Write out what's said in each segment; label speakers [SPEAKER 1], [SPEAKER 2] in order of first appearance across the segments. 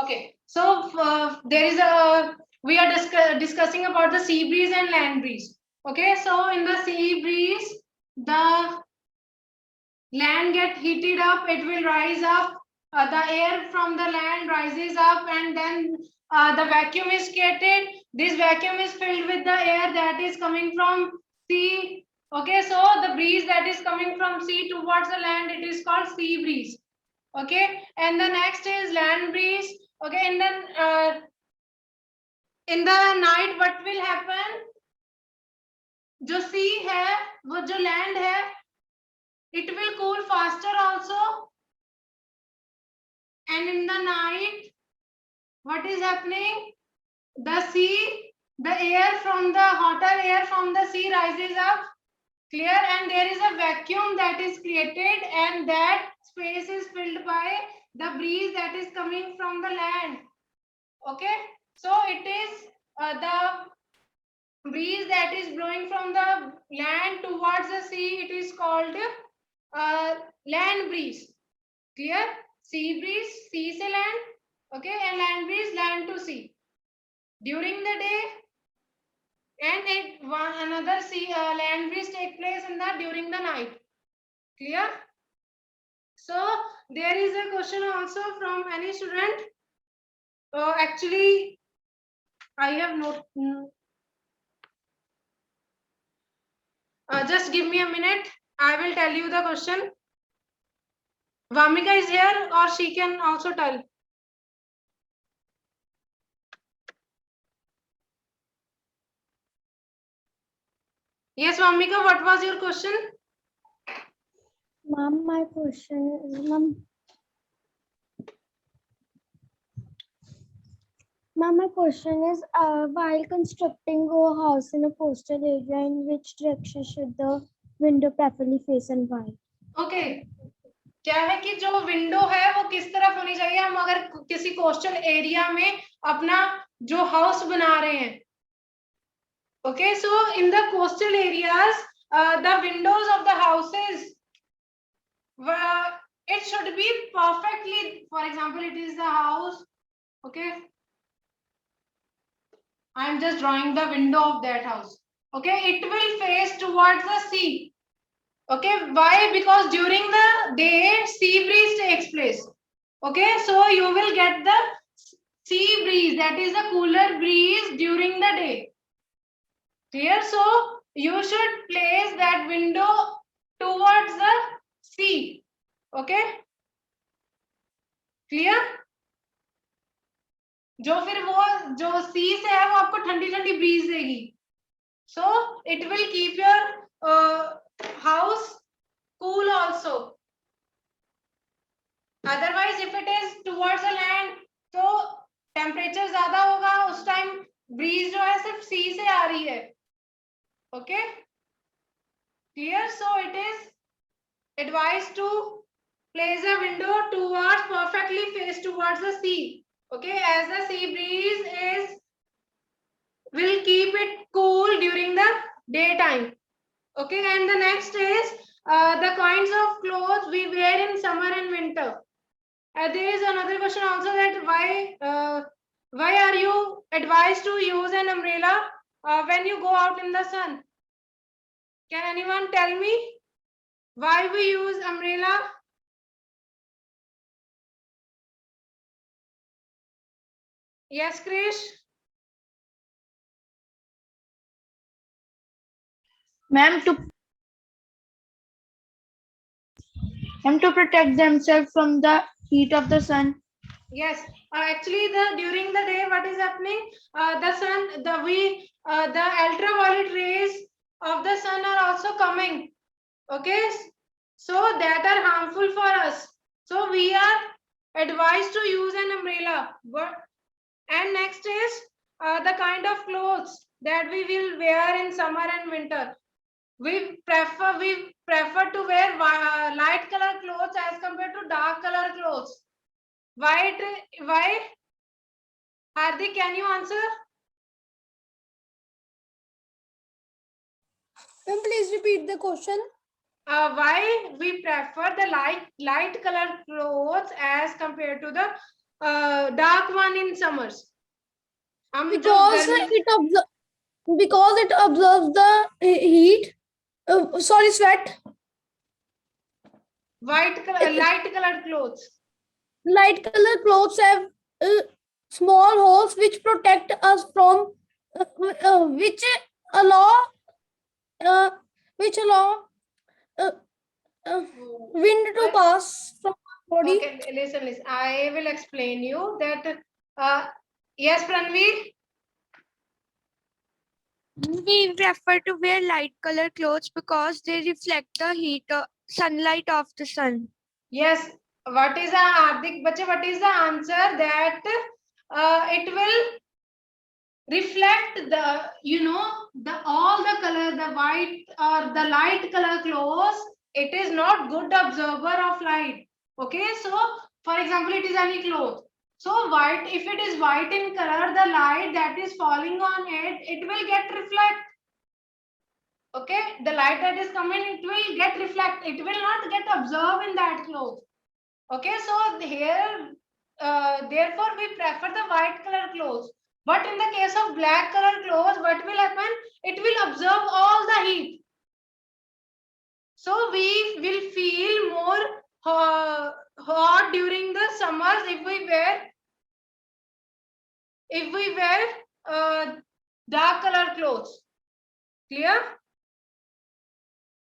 [SPEAKER 1] Okay, so there is a we are discussing about the sea breeze and land breeze. Okay, so in the sea breeze, the land get heated up, it will rise up, the air from the land rises up, and then the vacuum is created. This vacuum is filled with the air that is coming from sea. Okay, so the breeze that is coming from sea towards the land, it is called sea breeze. Okay, and the next is land breeze. Okay, in the night what will happen, जो sea है वो जो land है, it will cool faster also, and in the night what is happening, the sea, the air from the hotter air from the sea rises up, clear, and there is a vacuum that is created, and that space is filled by the breeze that is coming from the land. Okay, so it is the breeze that is blowing from the land towards the sea, it is called land breeze. Clear? Sea breeze, sea se land. Okay, and land breeze, land to sea. During the day, and another sea land breeze take place in the during the night. Clear? So there is a question also from any student. Actually, I have not. Just give me a minute. I will tell you the question. Vamika is here, or she can also tell. Yes, Vamika, what was your question?
[SPEAKER 2] Ma'am, my question is, Ma'am, my question is, while constructing a house in a coastal area, in which direction should the window preferably face and why?
[SPEAKER 1] Okay. क्या है कि जो window है वो किस तरफ होनी चाहिए, हम अगर किसी कोस्टल एरिया में अपना जो हाउस बना रहे हैं. Okay, so in the coastal areas, the windows of the houses, it should be perfectly, for example, it is the house. Okay, I am just drawing the window of that house. Okay, it will face towards the sea. Okay, why? Because during the day sea breeze takes place. Okay, so you will get the sea breeze, that is the cooler breeze during the day. Clear? So you should place that window towards the sea. Okay, clear? जो फिर वो जो सी से है वो आपको ठंडी ठंडी ब्रीज देगी. So it will keep your house cool also. Otherwise, if it is towards the land, तो टेम्परेचर ज्यादा होगा, उस टाइम ब्रीज जो है सिर्फ सी से आ रही है. Okay, clear? So it is advised to place a window towards perfectly face towards the sea. Okay, as the sea breeze is will keep it cool during the daytime. Okay, and the next is the kinds of clothes we wear in summer and winter. There is another question also, that why are you advised to use an umbrella when you go out in the sun? Can anyone tell me why we use umbrella? Yes, Krish?
[SPEAKER 3] Ma'am, to protect themselves from the heat of the sun.
[SPEAKER 1] Yes, actually during the day what is happening, the sun, the ultraviolet rays of the sun are also coming. Okay, so that are harmful for us, so we are advised to use an umbrella. And next is the kind of clothes that we will wear in summer and winter. We prefer to wear light color clothes as compared to dark color clothes. Why? Hardik, can you answer?
[SPEAKER 2] Please repeat the question.
[SPEAKER 1] Why we prefer the light color clothes as compared to the dark one in summers?
[SPEAKER 3] Because it absorbs the heat. Sorry, sweat.
[SPEAKER 1] Light colored clothes.
[SPEAKER 3] Light color clothes have small holes which protect us from which allow uh, uh, wind to pass from our body.
[SPEAKER 1] Okay, listen. I will explain you that. Yes, Pranveer.
[SPEAKER 4] We prefer to wear light color clothes because they reflect the heat sunlight of the sun.
[SPEAKER 1] Yes. What is the Hardik Bache? What is the answer? That it will reflect the the all the color, the white or the light color clothes. It is not good observer of light. Okay, so for example, it is any cloth. So white, if it is white in color, the light that is falling on it, it will get reflect. Okay, the light that is coming, it will get reflect. It will not get observed in that cloth. Okay, so here, therefore, we prefer the white color clothes. But in the case of black color clothes, what will happen? It will absorb all the heat. So we will feel more hot during the summers if we wear dark color clothes. Clear?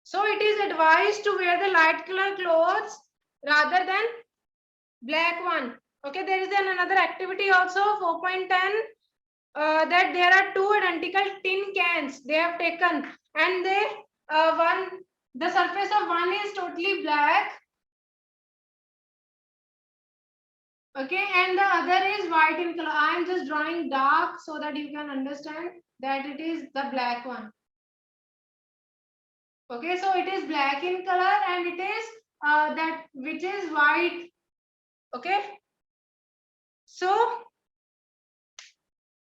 [SPEAKER 1] So it is advised to wear the light color clothes rather than black one. Okay, there is another activity also, 4.10, that there are two identical tin cans they have taken, and the surface of one is totally black, okay, and the other is white in color. I am just drawing dark so that you can understand that it is the black one. Okay, so it is black in color and it is that which is white. Okay, so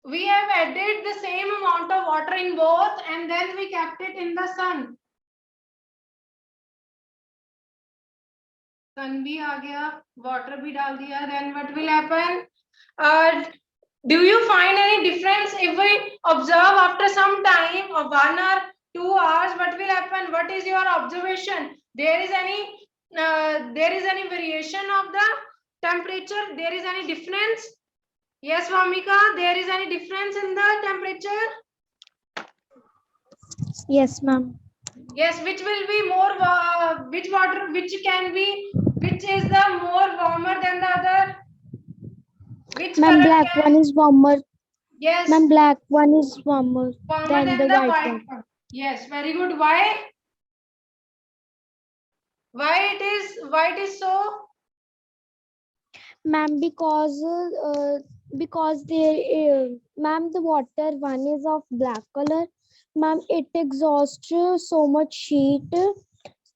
[SPEAKER 1] we have added the same amount of water in both and then we kept it in the sun. Sun bhi aa gaya, water bhi dal diya, then what will happen? Do you find any difference if we observe after some time of 1 hour, 2 hours? What will happen? What is your observation? There is any variation of the temperature? There is any difference? Yes, Vamika, there is any difference in the temperature?
[SPEAKER 2] Yes, ma'am.
[SPEAKER 1] Yes, which will be more, which is the more warmer than the other? Which
[SPEAKER 2] Ma'am,
[SPEAKER 1] color
[SPEAKER 2] black
[SPEAKER 1] can?
[SPEAKER 2] one is warmer.
[SPEAKER 1] Yes,
[SPEAKER 2] Ma'am, black one is warmer
[SPEAKER 1] warmer
[SPEAKER 2] than
[SPEAKER 1] than
[SPEAKER 2] the
[SPEAKER 1] the
[SPEAKER 2] white
[SPEAKER 1] white
[SPEAKER 2] one.
[SPEAKER 1] one. Yes, very good. Why? Why it is so?
[SPEAKER 2] Ma'am, because ma'am, the water one is of black color. Ma'am, it exhausts so much heat.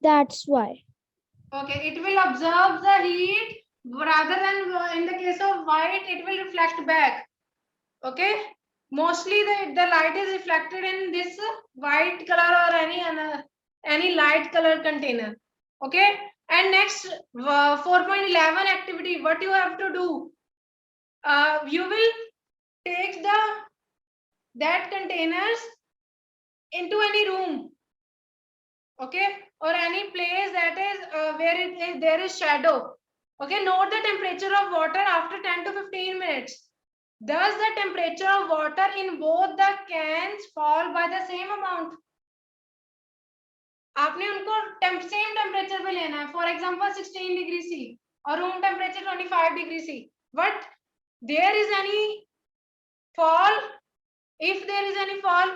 [SPEAKER 2] That's why.
[SPEAKER 1] Okay, it will absorb the heat rather than in the case of white, it will reflect back. Okay, mostly the light is reflected in this white color or any light color container. Okay, and next 4.11 activity, what you have to do? You will take that containers into any room, okay, or any place that is where there is shadow. Okay, note the temperature of water after 10 to 15 minutes. Does the temperature of water in both the cans fall by the same amount? आपने उनको same temperature पे लेना है. For example 16 degree C और room temperature 25 degree C. But there is any fall? If there is any fall,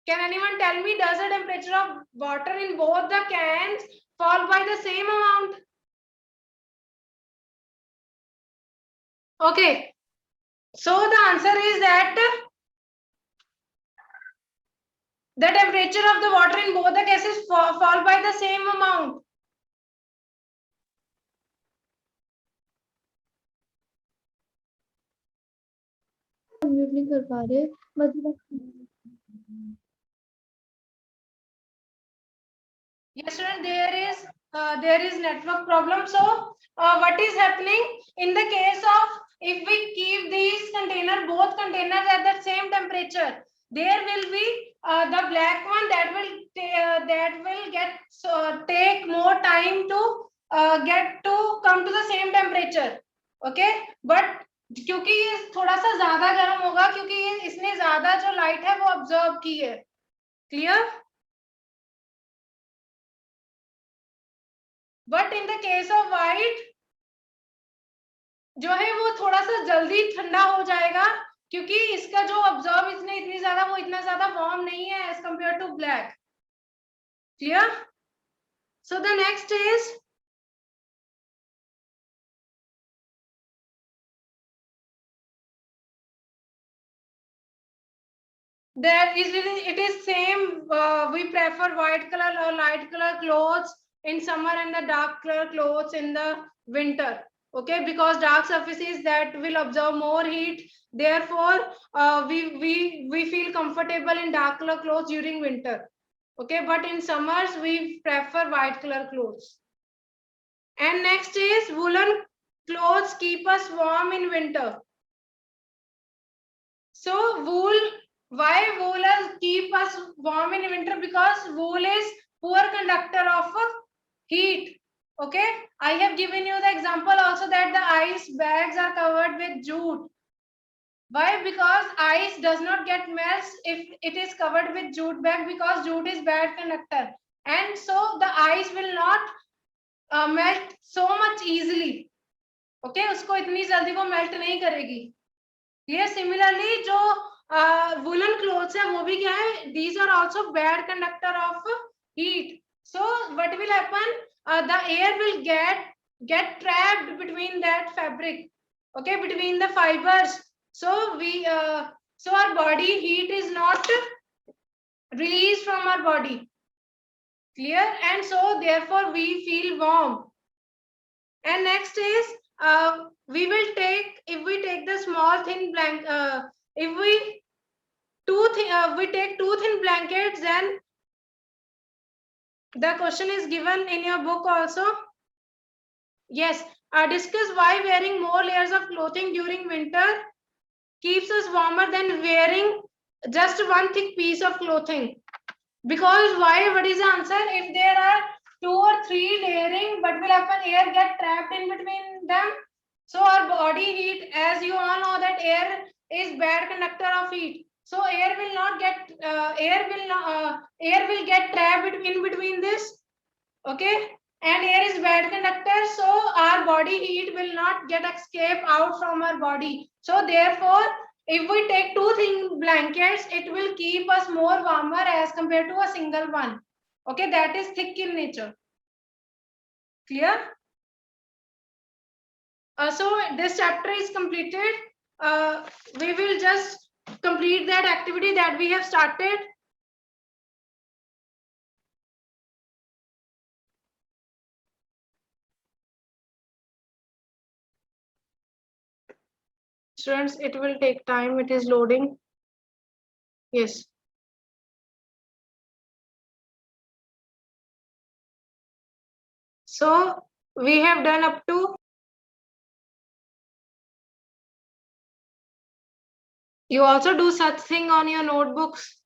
[SPEAKER 1] can anyone tell me, does the temperature of water in both the cans fall by the same amount? Okay, so the answer is that the temperature of the water in both the cases fall by the same amount.
[SPEAKER 3] Mute नहीं कर पा रहे
[SPEAKER 1] Yes, sir, there is network problem. So what is happening in the case of if we keep these both containers at the same temperature, there will be the black one that will get take more time to get to come to the same temperature. Okay, but क्योंकि ये थोड़ा सा ज्यादा गर्म होगा, क्योंकि ये इसने ज्यादा जो लाइट है वो ऑब्जर्व की है. Clear? But in the case of white जो है वो थोड़ा सा जल्दी ठंडा हो जाएगा, क्योंकि इसका जो ऑब्जर्व इसने इतनी ज्यादा वो इतना ज्यादा वार्म नहीं है as compare to black. Clear? So the next is that is it is same. We prefer white color or light color clothes in summer and the dark color clothes in the winter. Okay, because dark surfaces that will absorb more heat, therefore we feel comfortable in dark color clothes during winter. Okay, but in summers we prefer white color clothes. And next is woolen clothes keep us warm in winter. So why wool keep us warm in winter? Because wool is poor conductor of heat. Okay, I have given you the example also that the ice bags are covered with jute. Why? Because ice does not get melts if it is covered with jute bag, because jute is bad conductor, and so the ice will not melt so much easily. Okay, उसको इतनी जल्दी वो melt नहीं करेगी. ये similarly जो woolen clothes है वो भी क्या है, these are also bad conductor of heat. So what will happen, the air will get trapped between that fabric, okay, between the fibers. So so our body heat is not released from our body. Clear? And so therefore we feel warm. And next is we will take, if we take the small thin blanket, if we take two thin blankets, then the question is given in your book also. Yes, discuss why wearing more layers of clothing during winter keeps us warmer than wearing just one thick piece of clothing. Because why? What is the answer? If there are 2 or 3 layering, what will happen? Air get trapped in between them. So our body heat, as you all know that air is bad conductor of heat. So air will not get air will get trapped in between this. Okay, and air is bad conductor, so our body heat will not get escape out from our body. So therefore, if we take 2 thin blankets, it will keep us more warmer as compared to a single one. Okay, that is thick in nature. Clear? So this chapter is completed. We will just complete that activity that we have started. Students, it will take time. It is loading. Yes. So we have done up to. You also do such thing on your notebooks.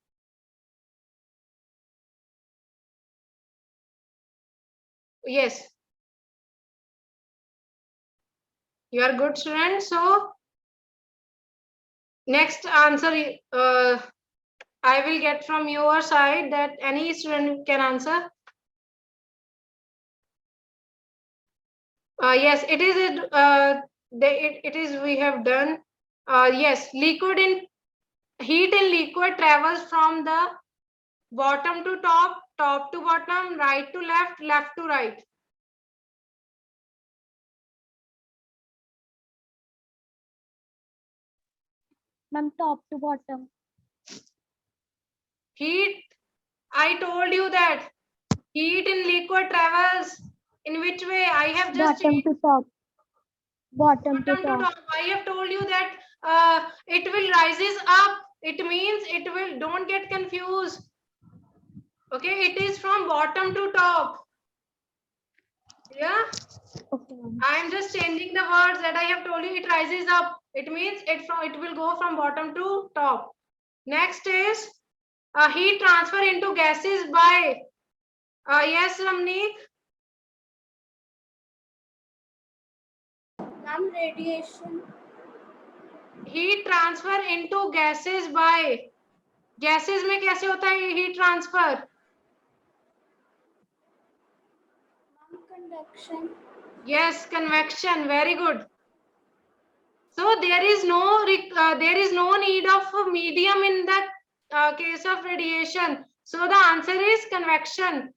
[SPEAKER 1] Yes. You are good students. So next answer I will get from your side, that any student can answer. Yes, it is it is we have done. Yes, liquid in heat in liquid travels from the bottom to top, top to bottom, right to left, left to right.
[SPEAKER 2] Ma'am, top to bottom.
[SPEAKER 1] Heat, I told you that heat in liquid travels in which way? I have just
[SPEAKER 2] Bottom to top. Bottom to
[SPEAKER 1] bottom to
[SPEAKER 2] top.
[SPEAKER 1] top. I have told you that it will rises up. It means it will, don't get confused. Okay, it is from bottom to top. Yeah.
[SPEAKER 2] Okay, ma'am.
[SPEAKER 1] I am just changing the words that I have told you. It rises up. It means it will go from bottom to top. Next is heat transfer into gases by yes, Ramneek.
[SPEAKER 2] Ma'am, radiation.
[SPEAKER 1] Heat transfer into gases by gases में कैसे होता है heat transfer?
[SPEAKER 2] Ma'am, convection.
[SPEAKER 1] Yes, convection. Very good. So there is no need of medium in the case of radiation. So the answer is convection.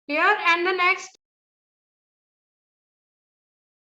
[SPEAKER 1] Here and the next